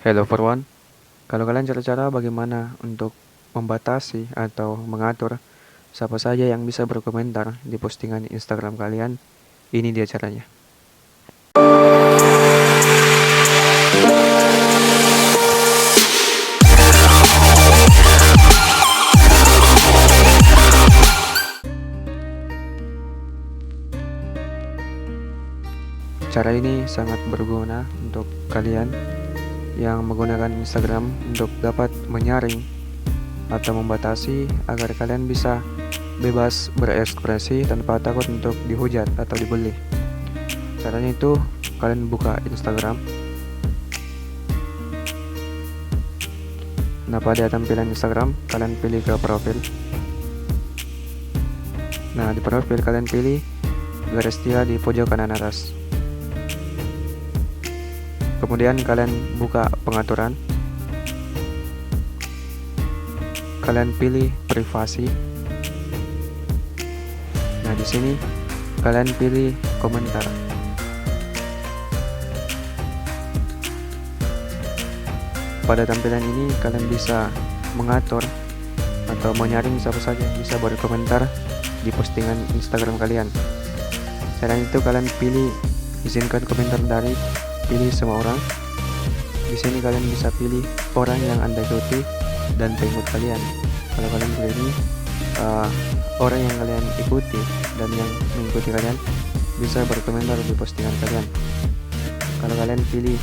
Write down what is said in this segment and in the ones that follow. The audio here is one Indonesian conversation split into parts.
Hello everyone, kalau kalian cara-cara bagaimana untuk membatasi atau mengatur siapa saja yang bisa berkomentar di postingan Instagram kalian, ini dia caranya. Cara ini sangat berguna untuk kalian yang menggunakan Instagram untuk dapat menyaring atau membatasi agar kalian bisa bebas berekspresi tanpa takut untuk dihujat atau dibully. Caranya itu kalian buka Instagram. Nah, pada tampilan Instagram kalian pilih ke profil. Nah, di profil kalian pilih garis tiga di pojok kanan atas. Kemudian kalian buka pengaturan. Kalian pilih privasi. Nah, di sini kalian pilih komentar. Pada tampilan ini kalian bisa mengatur atau menyaring siapa saja yang bisa berkomentar di postingan Instagram kalian. Selain itu kalian pilih izinkan komentar dari pilih semua orang. Di sini kalian bisa pilih orang yang Anda ikuti dan pengikut kalian. Kalau kalian pilih orang yang kalian ikuti dan yang mengikuti kalian bisa berkomentar di postingan kalian. Kalau kalian pilih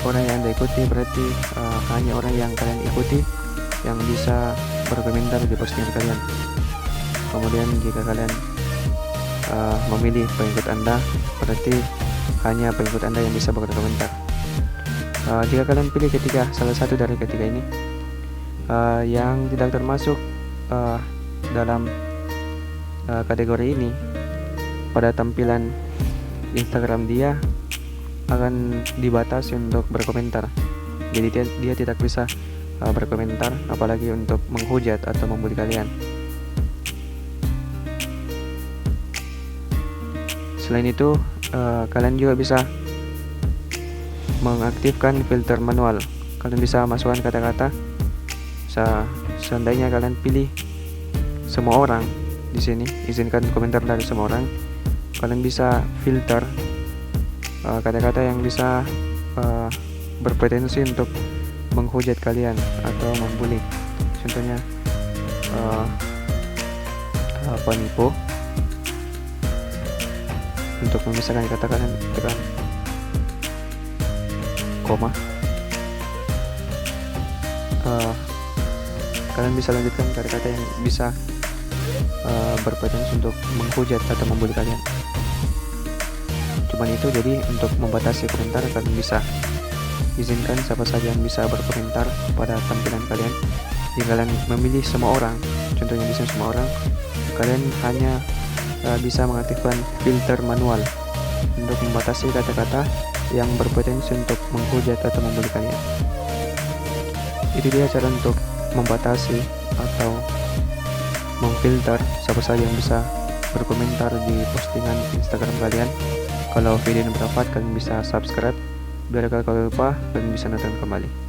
orang yang Anda ikuti, berarti hanya orang yang kalian ikuti yang bisa berkomentar di postingan kalian. Kemudian jika kalian memilih pengikut Anda, berarti hanya pengikut Anda yang bisa berkomentar. Jika kalian pilih salah satu dari ketiga ini yang tidak termasuk dalam kategori ini, pada tampilan Instagram dia akan dibatasi untuk berkomentar. Jadi dia tidak bisa berkomentar, apalagi untuk menghujat atau membuli kalian. Selain itu, kalian juga bisa mengaktifkan filter manual. Kalian bisa masukkan kata-kata. Seandainya kalian pilih semua orang di sini, izinkan komentar dari semua orang, kalian bisa filter kata-kata yang bisa berpotensi untuk menghujat kalian atau membuli. Contohnya penipu. Untuk memisahkan kata kalian tekan koma. Kalian bisa lanjutkan kata-kata yang bisa berpotensi untuk menghujat atau membuli kalian. Cuman itu, jadi untuk membatasi komentar kalian bisa izinkan siapa saja yang bisa berkomentar pada tampilan kalian. Jika kalian memilih semua orang, contohnya bisa semua orang, kalian hanya bisa mengaktifkan filter manual untuk membatasi kata-kata yang berpotensi untuk menghujat atau membuli kalian. Itu dia cara untuk membatasi atau memfilter siapa saja yang bisa berkomentar di postingan Instagram kalian. Kalau video ini bermanfaat, kalian bisa subscribe. Biar kalau lupa, kalian bisa nonton kembali.